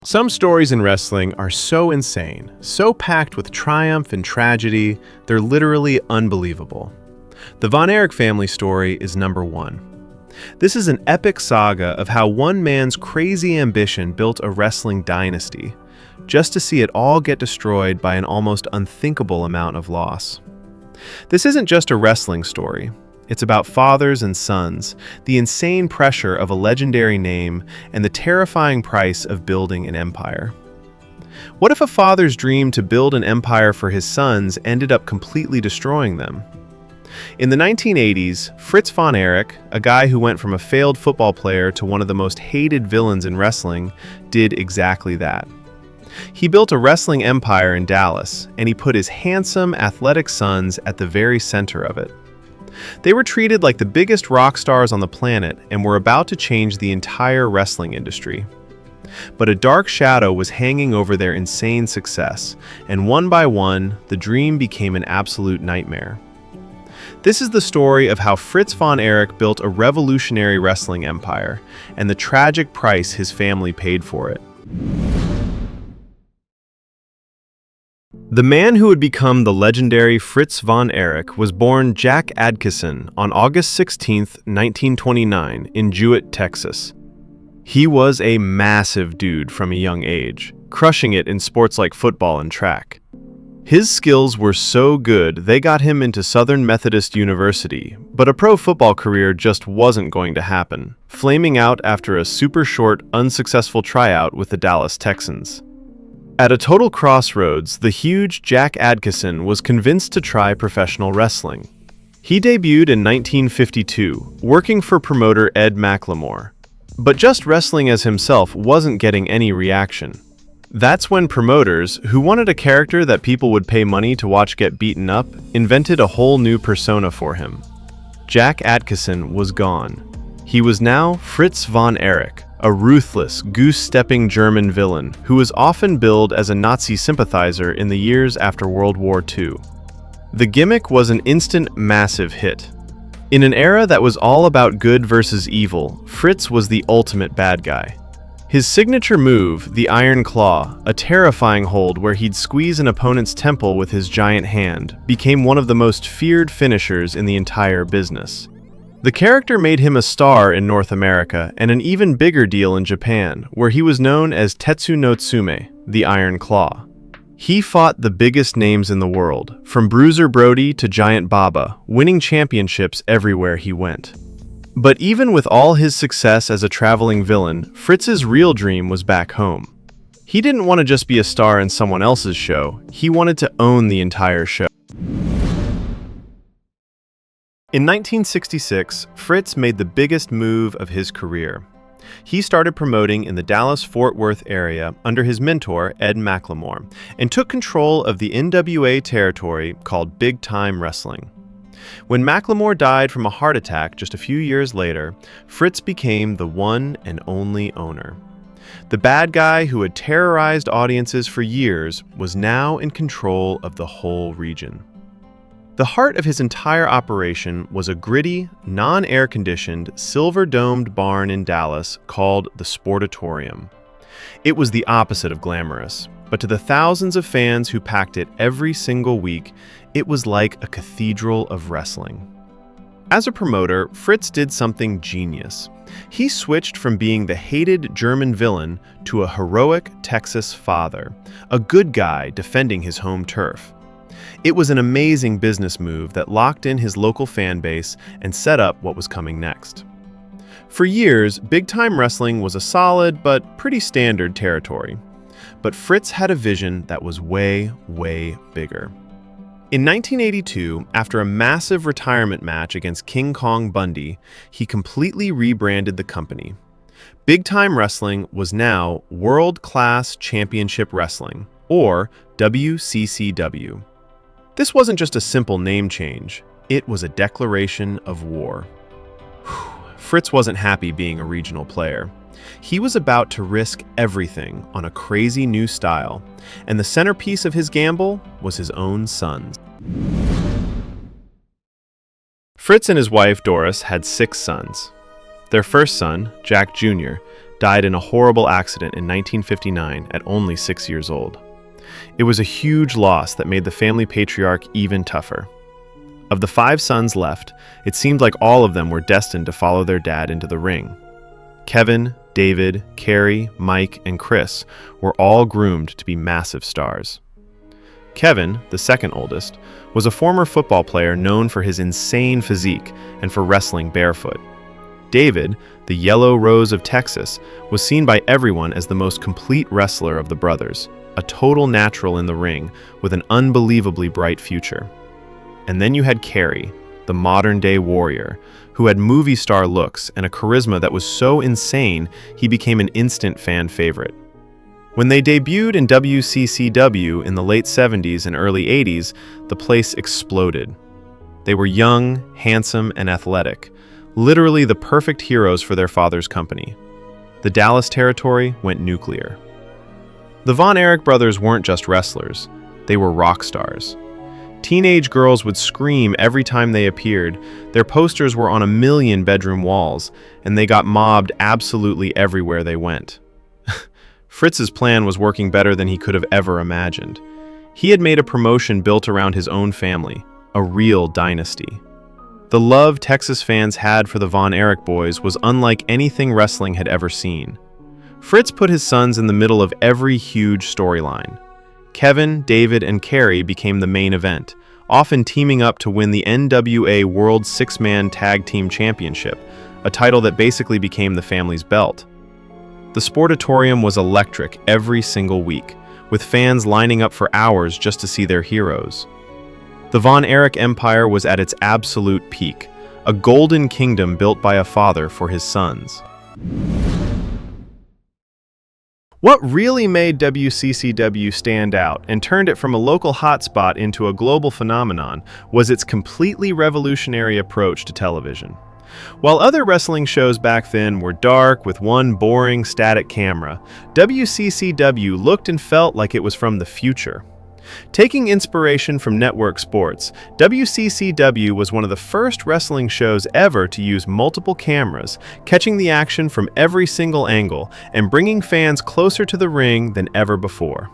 Some stories in wrestling are so insane, so packed with triumph and tragedy, they're literally unbelievable. The Von Erich family story is number one. This is an epic saga of how one man's crazy ambition built a wrestling dynasty, just to see it all get destroyed by an almost unthinkable amount of loss. This isn't just a wrestling story. It's about fathers and sons, the insane pressure of a legendary name, and the terrifying price of building an empire. What if a father's dream to build an empire for his sons ended up completely destroying them? In the 1980s, Fritz Von Erich, a guy who went from a failed football player to one of the most hated villains in wrestling, did exactly that. He built a wrestling empire in Dallas, and he put his handsome, athletic sons at the very center of it. They were treated like the biggest rock stars on the planet and were about to change the entire wrestling industry. But a dark shadow was hanging over their insane success, and one by one, the dream became an absolute nightmare. This is the story of how Fritz Von Erich built a revolutionary wrestling empire, and the tragic price his family paid for it. The man who would become the legendary Fritz Von Erich was born Jack Adkisson on August 16, 1929, in Jewett, Texas. He was a massive dude from a young age, crushing it in sports like football and track. His skills were so good they got him into Southern Methodist University, but a pro football career just wasn't going to happen, flaming out after a super short, unsuccessful tryout with the Dallas Texans. At a total crossroads, the huge Jack Adkisson was convinced to try professional wrestling. He debuted in 1952, working for promoter Ed McLemore. But just wrestling as himself wasn't getting any reaction. That's when promoters, who wanted a character that people would pay money to watch get beaten up, invented a whole new persona for him. Jack Adkisson was gone. He was now Fritz Von Erich, a ruthless, goose-stepping German villain who was often billed as a Nazi sympathizer in the years after World War II. The gimmick was an instant, massive hit. In an era that was all about good versus evil, Fritz was the ultimate bad guy. His signature move, the Iron Claw, a terrifying hold where he'd squeeze an opponent's temple with his giant hand, became one of the most feared finishers in the entire business. The character made him a star in North America and an even bigger deal in Japan, where he was known as Tetsu no Tsume, the Iron Claw. He fought the biggest names in the world, from Bruiser Brody to Giant Baba, winning championships everywhere he went. But even with all his success as a traveling villain, Fritz's real dream was back home. He didn't want to just be a star in someone else's show, he wanted to own the entire show. In 1966, Fritz made the biggest move of his career. He started promoting in the Dallas-Fort Worth area under his mentor, Ed McLemore, and took control of the NWA territory called Big Time Wrestling. When McLemore died from a heart attack just a few years later, Fritz became the one and only owner. The bad guy who had terrorized audiences for years was now in control of the whole region. The heart of his entire operation was a gritty, non-air-conditioned, silver-domed barn in Dallas called the Sportatorium. It was the opposite of glamorous, but to the thousands of fans who packed it every single week, it was like a cathedral of wrestling. As a promoter, Fritz did something genius. He switched from being the hated German villain to a heroic Texas father, a good guy defending his home turf. It was an amazing business move that locked in his local fan base and set up what was coming next. For years, big-time wrestling was a solid but pretty standard territory. But Fritz had a vision that was way, way bigger. In 1982, after a massive retirement match against King Kong Bundy, he completely rebranded the company. Big-time wrestling was now World Class Championship Wrestling, or WCCW. This wasn't just a simple name change, it was a declaration of war. Fritz wasn't happy being a regional player. He was about to risk everything on a crazy new style, and the centerpiece of his gamble was his own sons. Fritz and his wife Doris had 6 sons. Their first son, Jack Jr., died in a horrible accident in 1959 at only 6 years old. It was a huge loss that made the family patriarch even tougher. Of the 5 sons left, it seemed like all of them were destined to follow their dad into the ring. Kevin, David, Kerry, Mike, and Chris were all groomed to be massive stars. Kevin, the second oldest, was a former football player known for his insane physique and for wrestling barefoot. David, the Yellow Rose of Texas, was seen by everyone as the most complete wrestler of the brothers, a total natural in the ring with an unbelievably bright future. And then you had Kerry, the modern-day warrior, who had movie star looks and a charisma that was so insane he became an instant fan favorite. When they debuted in WCCW in the late 70s and early 80s, the place exploded. They were young, handsome, and athletic, literally the perfect heroes for their father's company. The Dallas territory went nuclear. The Von Erich brothers weren't just wrestlers, they were rock stars. Teenage girls would scream every time they appeared, their posters were on 1 million bedroom walls, and they got mobbed absolutely everywhere they went. Fritz's plan was working better than he could have ever imagined. He had made a promotion built around his own family, a real dynasty. The love Texas fans had for the Von Erich boys was unlike anything wrestling had ever seen. Fritz put his sons in the middle of every huge storyline. Kevin, David, and Kerry became the main event, often teaming up to win the NWA World Six-Man Tag Team Championship, a title that basically became the family's belt. The Sportatorium was electric every single week, with fans lining up for hours just to see their heroes. The Von Erich empire was at its absolute peak, a golden kingdom built by a father for his sons. What really made WCCW stand out and turned it from a local hotspot into a global phenomenon was its completely revolutionary approach to television. While other wrestling shows back then were dark with one boring static camera, WCCW looked and felt like it was from the future. Taking inspiration from network sports, WCCW was one of the first wrestling shows ever to use multiple cameras, catching the action from every single angle and bringing fans closer to the ring than ever before.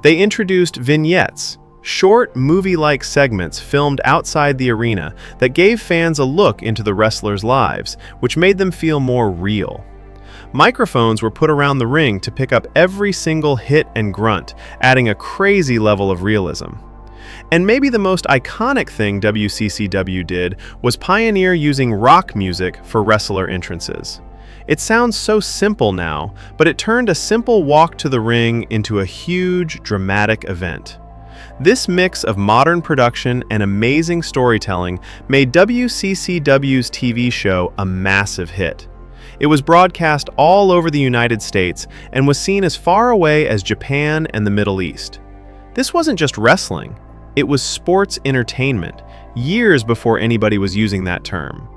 They introduced vignettes, short movie-like segments filmed outside the arena that gave fans a look into the wrestlers' lives, which made them feel more real. Microphones were put around the ring to pick up every single hit and grunt, adding a crazy level of realism. And maybe the most iconic thing WCCW did was pioneer using rock music for wrestler entrances. It sounds so simple now, but it turned a simple walk to the ring into a huge, dramatic event. This mix of modern production and amazing storytelling made WCCW's TV show a massive hit. It was broadcast all over the United States and was seen as far away as Japan and the Middle East. This wasn't just wrestling, it was sports entertainment, years before anybody was using that term.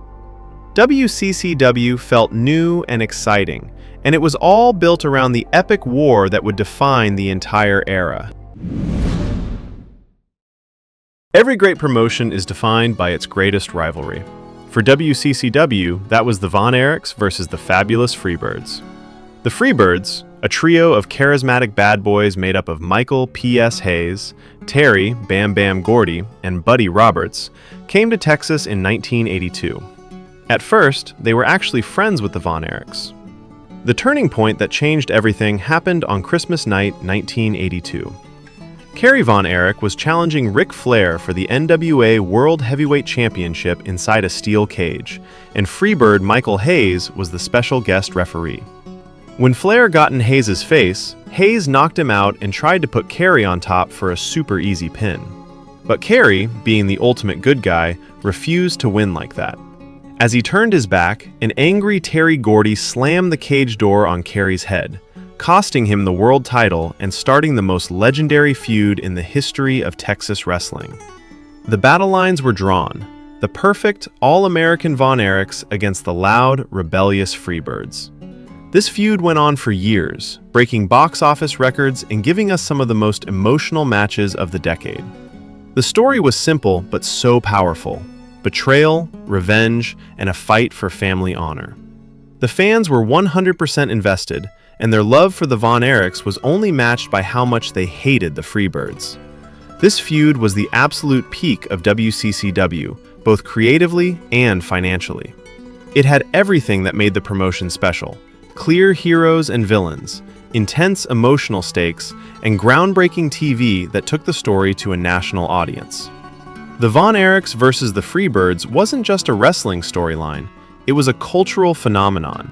WCCW felt new and exciting, and it was all built around the epic war that would define the entire era. Every great promotion is defined by its greatest rivalry. For WCCW, that was the Von Erichs versus the Fabulous Freebirds. The Freebirds, a trio of charismatic bad boys made up of Michael P.S. Hayes, Terry Bam Bam Gordy, and Buddy Roberts, came to Texas in 1982. At first, they were actually friends with the Von Erichs. The turning point that changed everything happened on Christmas night 1982. Kerry Von Erich was challenging Ric Flair for the NWA World Heavyweight Championship inside a steel cage, and Freebird Michael Hayes was the special guest referee. When Flair got in Hayes' face, Hayes knocked him out and tried to put Kerry on top for a super easy pin. But Kerry, being the ultimate good guy, refused to win like that. As he turned his back, an angry Terry Gordy slammed the cage door on Kerry's head, costing him the world title and starting the most legendary feud in the history of Texas wrestling. The battle lines were drawn, the perfect, all-American Von Erichs against the loud, rebellious Freebirds. This feud went on for years, breaking box office records and giving us some of the most emotional matches of the decade. The story was simple but so powerful: betrayal, revenge, and a fight for family honor. The fans were 100% invested, and their love for the Von Erichs was only matched by how much they hated the Freebirds. This feud was the absolute peak of WCCW, both creatively and financially. It had everything that made the promotion special: clear heroes and villains, intense emotional stakes, and groundbreaking TV that took the story to a national audience. The Von Erichs versus the Freebirds wasn't just a wrestling storyline, it was a cultural phenomenon.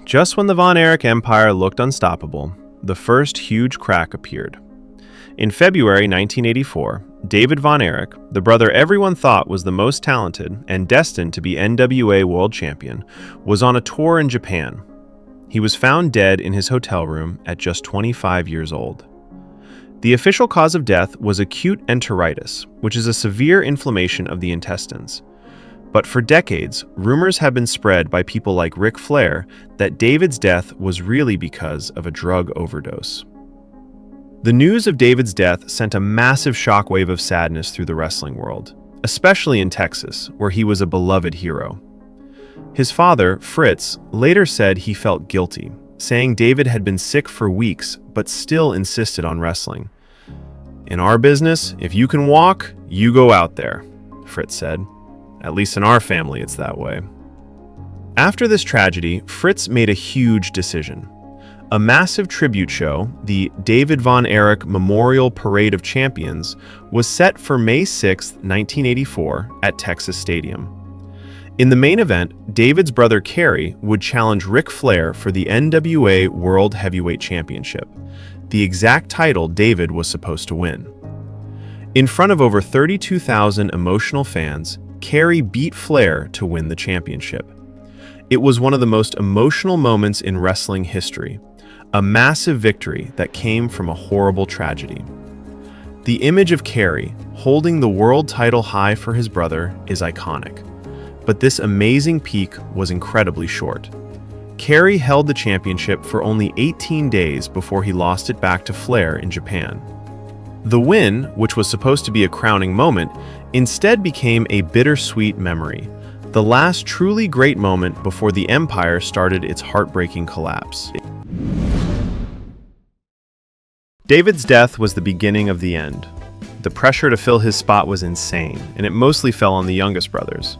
Just when the Von Erich empire looked unstoppable, the first huge crack appeared. In February 1984, David Von Erich, the brother everyone thought was the most talented and destined to be NWA World Champion, was on a tour in Japan. He was found dead in his hotel room at just 25 years old. The official cause of death was acute enteritis, which is a severe inflammation of the intestines. But for decades, rumors have been spread by people like Ric Flair that David's death was really because of a drug overdose. The news of David's death sent a massive shockwave of sadness through the wrestling world, especially in Texas, where he was a beloved hero. His father, Fritz, later said he felt guilty, saying David had been sick for weeks but still insisted on wrestling. "In our business, if you can walk, you go out there," Fritz said. "At least in our family, it's that way." After this tragedy, Fritz made a huge decision. A massive tribute show, the David Von Erich Memorial Parade of Champions, was set for May 6, 1984, at Texas Stadium. In the main event, David's brother Kerry would challenge Ric Flair for the NWA World Heavyweight Championship, the exact title David was supposed to win. In front of over 32,000 emotional fans, Kerry beat Flair to win the championship. It was one of the most emotional moments in wrestling history, a massive victory that came from a horrible tragedy. The image of Kerry holding the world title high for his brother is iconic. But this amazing peak was incredibly short. Kerry held the championship for only 18 days before he lost it back to Flair in Japan. The win, which was supposed to be a crowning moment, instead became a bittersweet memory, the last truly great moment before the empire started its heartbreaking collapse. David's death was the beginning of the end. The pressure to fill his spot was insane, and it mostly fell on the youngest brothers.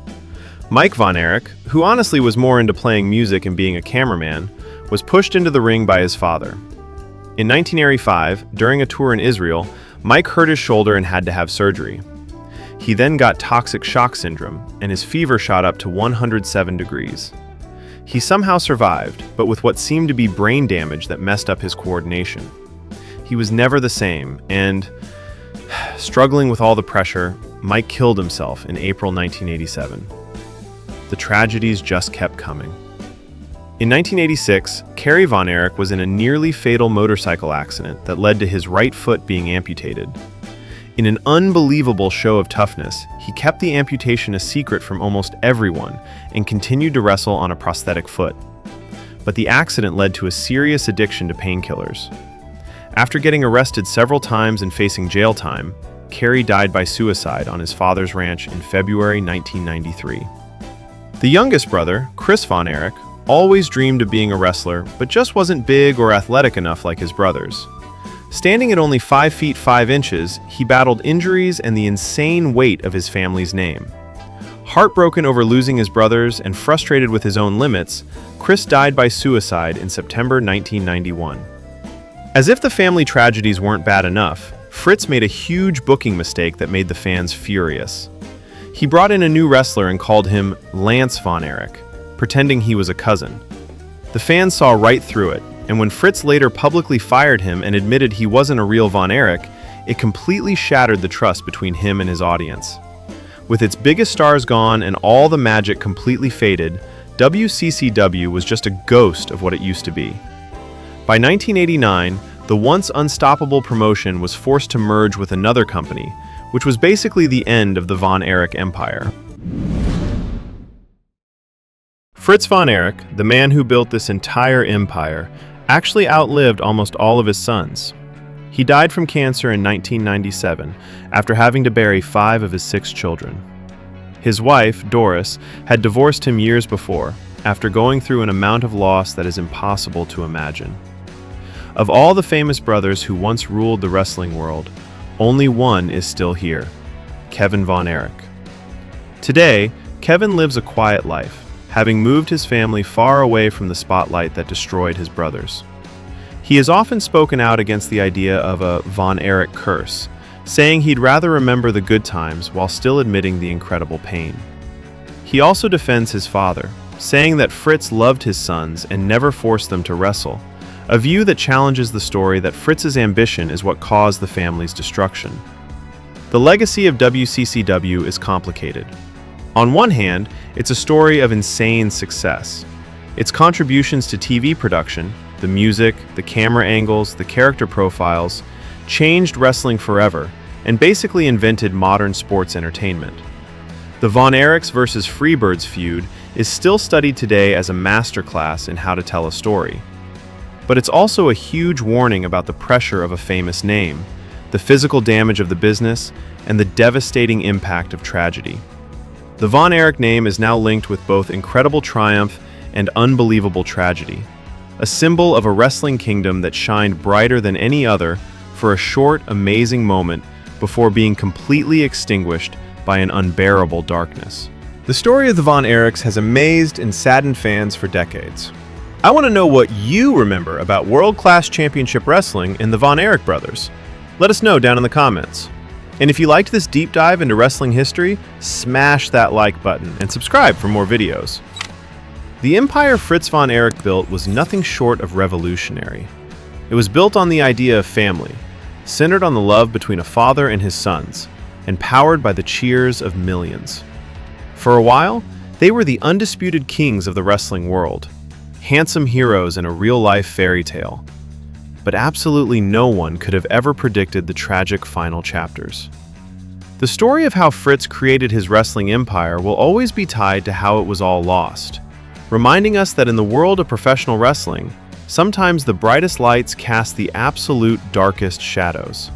Mike Von Erich, who honestly was more into playing music and being a cameraman, was pushed into the ring by his father. In 1985, during a tour in Israel, Mike hurt his shoulder and had to have surgery. He then got toxic shock syndrome, and his fever shot up to 107 degrees. He somehow survived, but with what seemed to be brain damage that messed up his coordination. He was never the same, and, struggling with all the pressure, Mike killed himself in April 1987. The tragedies just kept coming. In 1986, Kerry Von Erich was in a nearly fatal motorcycle accident that led to his right foot being amputated. In an unbelievable show of toughness, he kept the amputation a secret from almost everyone and continued to wrestle on a prosthetic foot. But the accident led to a serious addiction to painkillers. After getting arrested several times and facing jail time, Kerry died by suicide on his father's ranch in February 1993. The youngest brother, Chris Von Erich, always dreamed of being a wrestler, but just wasn't big or athletic enough like his brothers. Standing at only 5 feet 5 inches, he battled injuries and the insane weight of his family's name. Heartbroken over losing his brothers and frustrated with his own limits, Chris died by suicide in September 1991. As if the family tragedies weren't bad enough, Fritz made a huge booking mistake that made the fans furious. He brought in a new wrestler and called him Lance Von Erich, pretending he was a cousin. The fans saw right through it, and when Fritz later publicly fired him and admitted he wasn't a real Von Erich, it completely shattered the trust between him and his audience. With its biggest stars gone and all the magic completely faded, WCCW was just a ghost of what it used to be. By 1989, the once unstoppable promotion was forced to merge with another company, which was basically the end of the Von Erich empire. Fritz Von Erich, the man who built this entire empire, actually outlived almost all of his sons. He died from cancer in 1997 after having to bury 5 of his 6 children. His wife, Doris, had divorced him years before, after going through an amount of loss that is impossible to imagine. Of all the famous brothers who once ruled the wrestling world, only one is still here: Kevin Von Erich. Today, Kevin lives a quiet life, having moved his family far away from the spotlight that destroyed his brothers. He has often spoken out against the idea of a Von Erich curse, saying he'd rather remember the good times while still admitting the incredible pain. He also defends his father, saying that Fritz loved his sons and never forced them to wrestle, a view that challenges the story that Fritz's ambition is what caused the family's destruction. The legacy of WCCW is complicated. On one hand, it's a story of insane success. Its contributions to TV production, the music, the camera angles, the character profiles, changed wrestling forever and basically invented modern sports entertainment. The Von Erichs versus Freebirds feud is still studied today as a masterclass in how to tell a story. But it's also a huge warning about the pressure of a famous name, the physical damage of the business, and the devastating impact of tragedy. The Von Erich name is now linked with both incredible triumph and unbelievable tragedy, a symbol of a wrestling kingdom that shined brighter than any other for a short, amazing moment before being completely extinguished by an unbearable darkness. The story of the Von Erichs has amazed and saddened fans for decades. I want to know what you remember about world-class championship wrestling and the Von Erich brothers. Let us know down in the comments. And if you liked this deep dive into wrestling history, smash that like button and subscribe for more videos. The empire Fritz Von Erich built was nothing short of revolutionary. It was built on the idea of family, centered on the love between a father and his sons, and powered by the cheers of millions. For a while, they were the undisputed kings of the wrestling world, handsome heroes in a real-life fairy tale. But absolutely no one could have ever predicted the tragic final chapters. The story of how Fritz created his wrestling empire will always be tied to how it was all lost, reminding us that in the world of professional wrestling, sometimes the brightest lights cast the absolute darkest shadows.